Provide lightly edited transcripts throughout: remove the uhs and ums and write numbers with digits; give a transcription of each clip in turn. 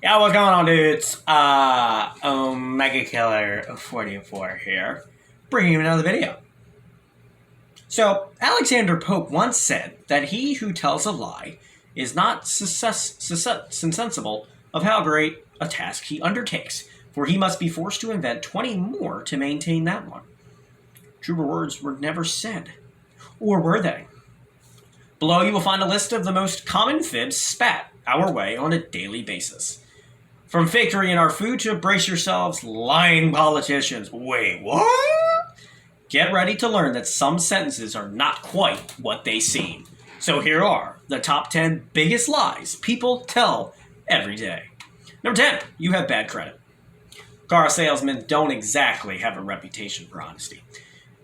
Yeah, what's going on, dudes? Omega Killer 44 here, bringing you another video. So, Alexander Pope once said that he who tells a lie is not sensible of how great a task he undertakes, for he must be forced to invent 20 more to maintain that one. Truer words were never said. Or were they? Below you will find a list of the most common fibs spat our way on a daily basis. From fakery in our food to brace yourselves, lying politicians. Wait, what? Get ready to learn that some sentences are not quite what they seem. So here are the top 10 biggest lies people tell every day. Number 10, you have bad credit. Car salesmen don't exactly have a reputation for honesty.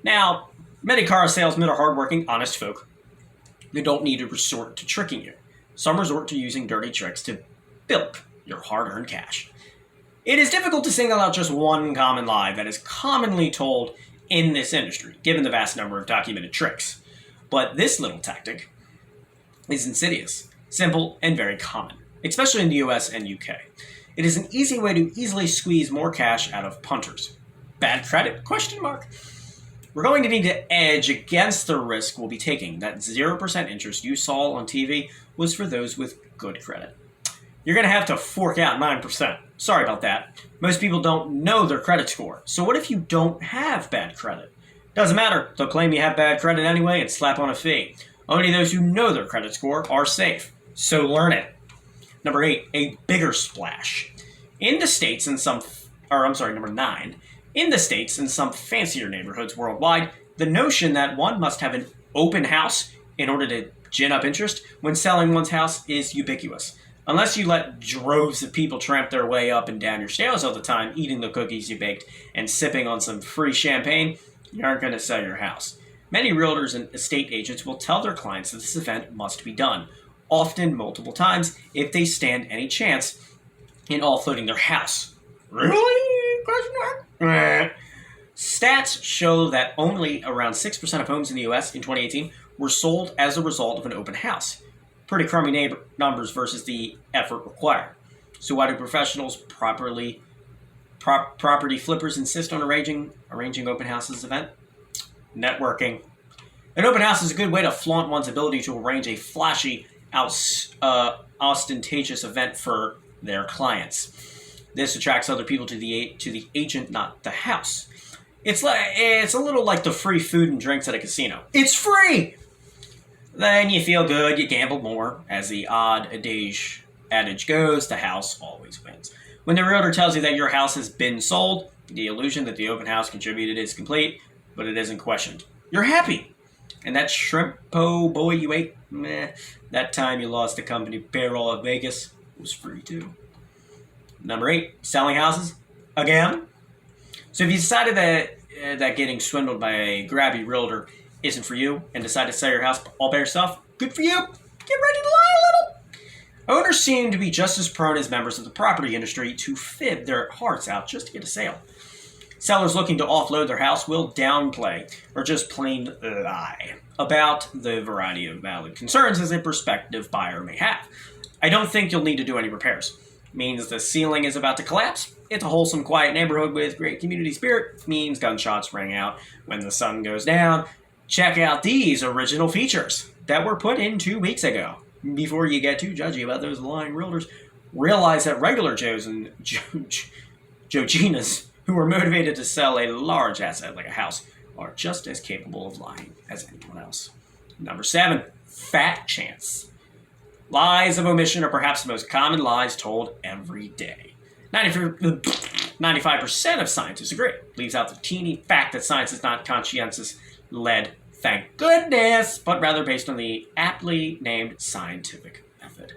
Now, many car salesmen are hardworking, honest folk who don't need to resort to tricking you. Some resort to using dirty tricks to bilk your hard-earned cash. It is difficult to single out just one common lie that is commonly told in this industry, given the vast number of documented tricks. But this little tactic is insidious, simple, and very common, especially in the US and UK. It is an easy way to easily squeeze more cash out of punters. Bad credit? Question mark. We're going to need to edge against the risk we'll be taking. That 0% interest you saw on TV was for those with good credit. You're going to have to fork out 9%. Sorry about that. Most people don't know their credit score. So what if you don't have bad credit? Doesn't matter. They'll claim you have bad credit anyway and slap on a fee. Only those who know their credit score are safe. So learn it. Number 8, a bigger splash. In the States and number 9. In the States and some fancier neighborhoods worldwide, the notion that one must have an open house in order to gin up interest when selling one's house is ubiquitous. Unless you let droves of people tramp their way up and down your stairs all the time, eating the cookies you baked and sipping on some free champagne, you aren't going to sell your house. Many realtors and estate agents will tell their clients that this event must be done, often multiple times, if they stand any chance in offloading their house. Really? Question mark? Stats show that only around 6% of homes in the US in 2018 were sold as a result of an open house. Pretty crummy numbers versus the effort required. So why do professionals, property flippers insist on arranging open houses event? Networking. An open house is a good way to flaunt one's ability to arrange a flashy, ostentatious event for their clients. This attracts other people to the agent, not the house. It's a little like the free food and drinks at a casino. It's free! Then you feel good, you gamble more. As the odd adage goes, the house always wins. When the realtor tells you that your house has been sold, the illusion that the open house contributed is complete, but it isn't questioned. You're happy. And that shrimp po boy you ate, that time you lost the company payroll at Vegas was free too. Number 8, selling houses. Again. So if you decided that getting swindled by a grabby realtor isn't for you and decide to sell your house all by yourself, good for you. Get ready to lie a little. Owners seem to be just as prone as members of the property industry to fib their hearts out just to get a sale. Sellers looking to offload their house will downplay or just plain lie about the variety of valid concerns as a prospective buyer may have. I don't think you'll need to do any repairs. Means the ceiling is about to collapse. It's a wholesome, quiet neighborhood with great community spirit. Means gunshots ring out when the sun goes down. Check out these original features that were put in 2 weeks ago. Before you get too judgy about those lying realtors, realize that regular Joes and Joginas who are motivated to sell a large asset like a house are just as capable of lying as anyone else. Number 7, fat chance. Lies of omission are perhaps the most common lies told every day. 95% of scientists agree. Leaves out the teeny fact that science is not conscientious-led, thank goodness, but rather based on the aptly named scientific method.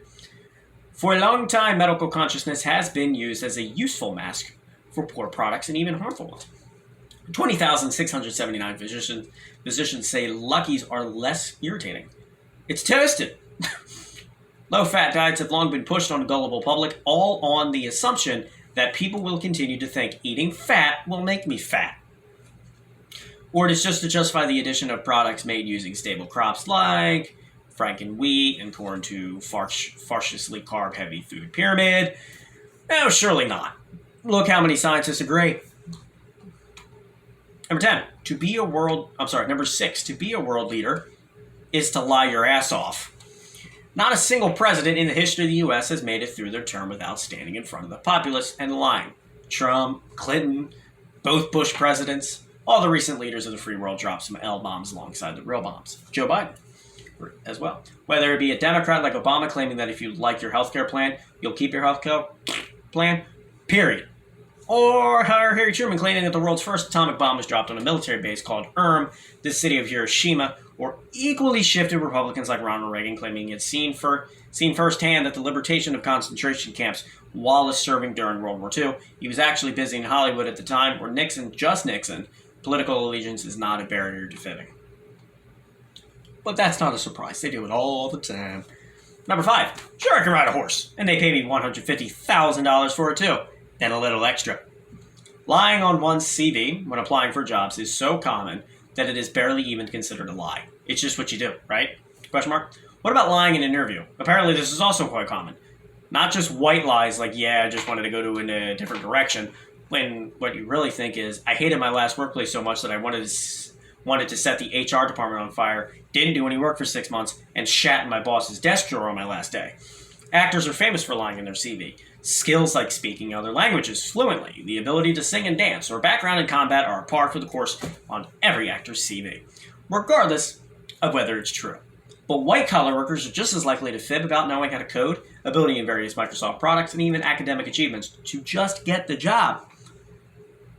For a long time, medical consciousness has been used as a useful mask for poor products and even harmful ones. 20,679 physicians say Luckies are less irritating. It's toasted. Low-fat diets have long been pushed on the gullible public, all on the assumption that people will continue to think eating fat will make me fat. Or it is just to justify the addition of products made using stable crops like Franken wheat and corn to farciously carb-heavy food pyramid. No, surely not. Look how many scientists agree. Number 6, to be a world leader is to lie your ass off. Not a single president in the history of the U.S. has made it through their term without standing in front of the populace and lying. Trump, Clinton, both Bush presidents, all the recent leaders of the free world dropped some L-bombs alongside the real bombs. Joe Biden as well. Whether it be a Democrat like Obama claiming that if you like your healthcare plan, you'll keep your healthcare plan, period. Or Harry Truman claiming that the world's first atomic bomb was dropped on a military base called the city of Hiroshima, or equally shifted Republicans like Ronald Reagan claiming he had seen firsthand that the liberation of concentration camps Wallace serving during World War II. He was actually busy in Hollywood at the time, where Nixon, political allegiance is not a barrier to fibbing. But that's not a surprise. They do it all the time. Number 5, sure I can ride a horse, and they pay me $150,000 for it too, and a little extra. Lying on one's CV when applying for jobs is so common that it is barely even considered a lie. It's just what you do, right? Question mark? What about lying in an interview? Apparently this is also quite common. Not just white lies like, yeah, I just wanted to go in a different direction, when what you really think is, I hated my last workplace so much that I wanted to set the HR department on fire, didn't do any work for 6 months, and shat in my boss's desk drawer on my last day. Actors are famous for lying in their CV. Skills like speaking other languages fluently, the ability to sing and dance, or background in combat are a par for the course on every actor's CV, regardless of whether it's true. But white-collar workers are just as likely to fib about knowing how to code, ability in various Microsoft products, and even academic achievements to just get the job.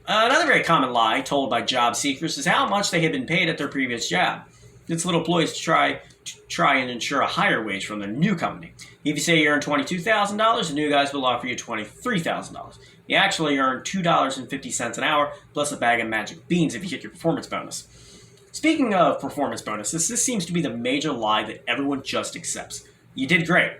Another very common lie told by job seekers is how much they had been paid at their previous job. It's little ploys to try and ensure a higher wage from their new company. If you say you earn $22,000, the new guys will offer you $23,000. You actually earn $2.50 an hour, plus a bag of magic beans if you hit your performance bonus. Speaking of performance bonuses, this seems to be the major lie that everyone just accepts. You did great.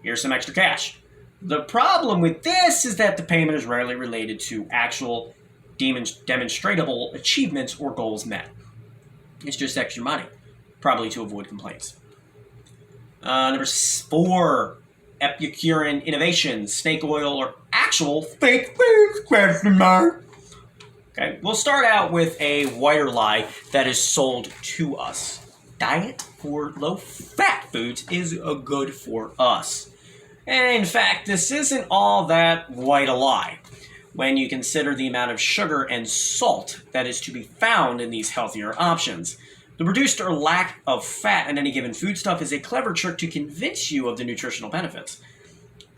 Here's some extra cash. The problem with this is that the payment is rarely related to actual demonstrable achievements or goals met. It's just extra money, probably to avoid complaints. Number 4, Epicurean innovations, snake oil, or actual fake food? Okay, we'll start out with a whiter lie that is sold to us. Diet for low-fat foods is good for us. And in fact, this isn't all that white a lie when you consider the amount of sugar and salt that is to be found in these healthier options. The reduced or lack of fat in any given foodstuff is a clever trick to convince you of the nutritional benefits.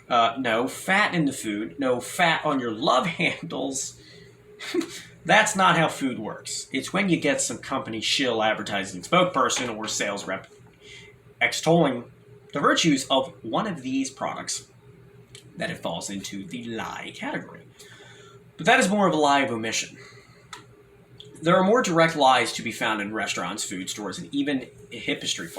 No fat in the food, no fat on your love handles. That's not how food works. It's when you get some company shill advertising spokesperson or sales rep extolling the virtues of one of these products that it falls into the lie category. But that is more of a lie of omission. There are more direct lies to be found in restaurants, food stores, and even hipstery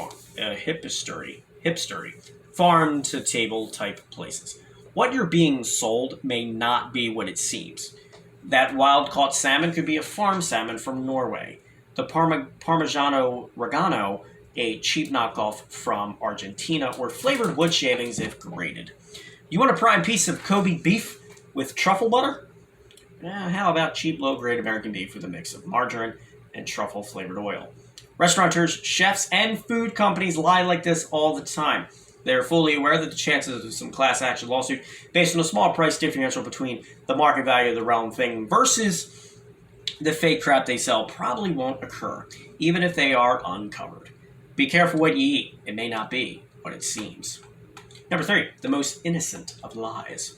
farm-to-table type places. What you're being sold may not be what it seems. That wild-caught salmon could be a farm salmon from Norway. The Parmigiano Reggiano, a cheap knockoff from Argentina, or flavored wood shavings if grated. You want a prime piece of Kobe beef with truffle butter? How about cheap low-grade American beef with a mix of margarine and truffle-flavored oil? Restaurateurs, chefs, and food companies lie like this all the time. They are fully aware that the chances of some class action lawsuit based on a small price differential between the market value of the relevant thing versus the fake crap they sell probably won't occur, even if they are uncovered. Be careful what you eat. It may not be what it seems. Number 3, the most innocent of lies.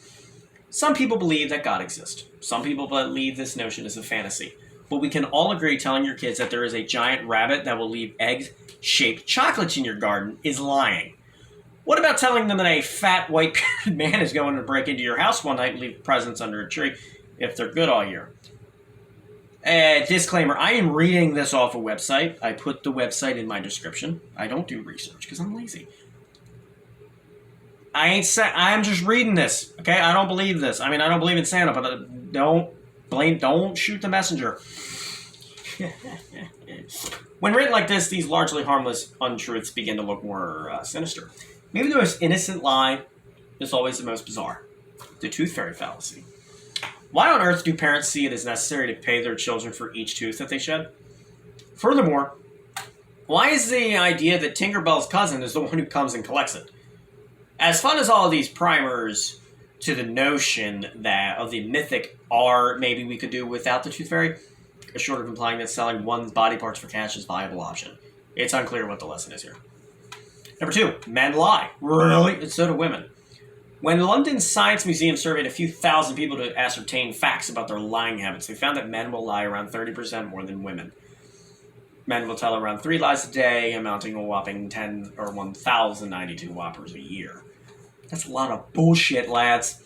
Some people believe that God exists. Some people believe this notion is a fantasy. But we can all agree telling your kids that there is a giant rabbit that will leave egg-shaped chocolates in your garden is lying. What about telling them that a fat white bearded man is going to break into your house one night and leave presents under a tree if they're good all year? Disclaimer, I am reading this off a website. I put the website in my description. I don't do research because I'm lazy. I'm just reading this, okay? I don't believe this. I mean, I don't believe in Santa, but don't shoot the messenger. When written like this, these largely harmless untruths begin to look more sinister. Maybe the most innocent lie is always the most bizarre. The tooth fairy fallacy. Why on earth do parents see it as necessary to pay their children for each tooth that they shed? Furthermore, why is the idea that Tinkerbell's cousin is the one who comes and collects it? As fun as all of these primers to the notion that of the mythic are maybe we could do without the tooth fairy, short of implying that selling one's body parts for cash is a viable option. It's unclear what the lesson is here. Number 2, men lie. Really? And so do women. When London's Science Museum surveyed a few thousand people to ascertain facts about their lying habits, they found that men will lie around 30% more than women. Men will tell around 3 lies a day, amounting to a whopping 10 or 1,092 whoppers a year. That's a lot of bullshit, lads.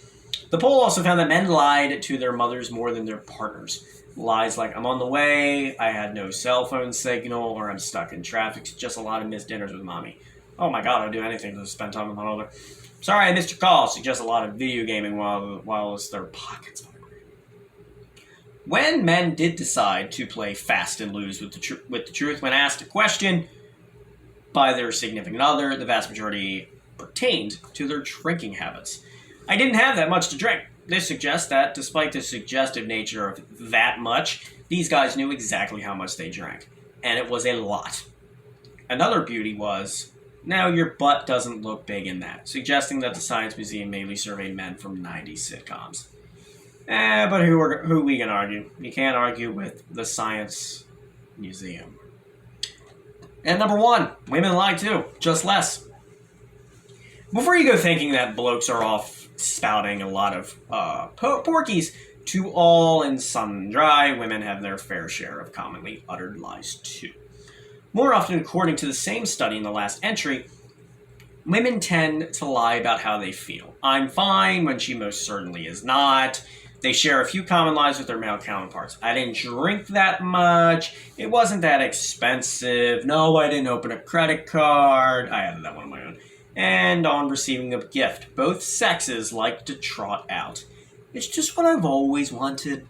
The poll also found that men lied to their mothers more than their partners. Lies like, I'm on the way, I had no cell phone signal, or I'm stuck in traffic. Just a lot of missed dinners with mommy. Oh my god, I'd do anything to spend time with my mother. Sorry, I missed your call. Suggest a lot of video gaming while it's their pockets. When men did decide to play fast and lose with the truth when asked a question by their significant other, the vast majority pertained to their drinking habits. I didn't have that much to drink. This suggests that, despite the suggestive nature of that much, these guys knew exactly how much they drank. And it was a lot. Another beauty was, now your butt doesn't look big in that, suggesting that the Science Museum mainly surveyed men from 90s sitcoms. But who we can argue? You can't argue with the Science Museum. And number 1, women lie too, just less. Before you go thinking that blokes are off spouting a lot of porkies, to all and sundry, women have their fair share of commonly uttered lies too. More often, according to the same study in the last entry, women tend to lie about how they feel. I'm fine when she most certainly is not. They share a few common lies with their male counterparts. I didn't drink that much. It wasn't that expensive. No, I didn't open a credit card. I added that one on my own. And on receiving a gift. Both sexes like to trot out. It's just what I've always wanted.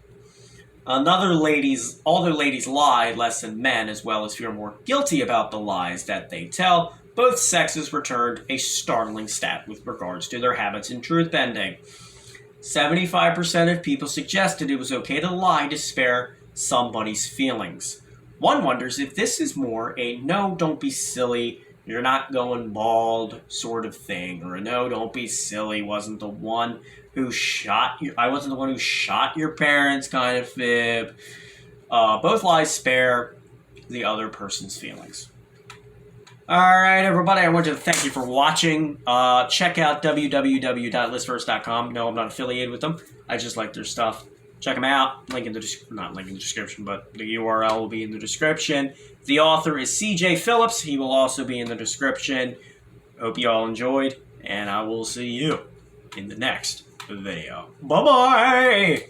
All the ladies lie less than men, as well as feel more guilty about the lies that they tell. Both sexes returned a startling stat with regards to their habits in truth bending. 75% of people suggested it was okay to lie to spare somebody's feelings. One wonders if this is more a no, don't be silly, you're not going bald sort of thing, or a no, don't be silly, I wasn't the one who shot your parents kind of fib. Both lies spare the other person's feelings. Alright, everybody, I want to thank you for watching. Check out www.listverse.com. No, I'm not affiliated with them. I just like their stuff. Check them out. Not link in the description, but the URL will be in the description. The author is CJ Phillips. He will also be in the description. Hope you all enjoyed, and I will see you in the next video. Bye-bye!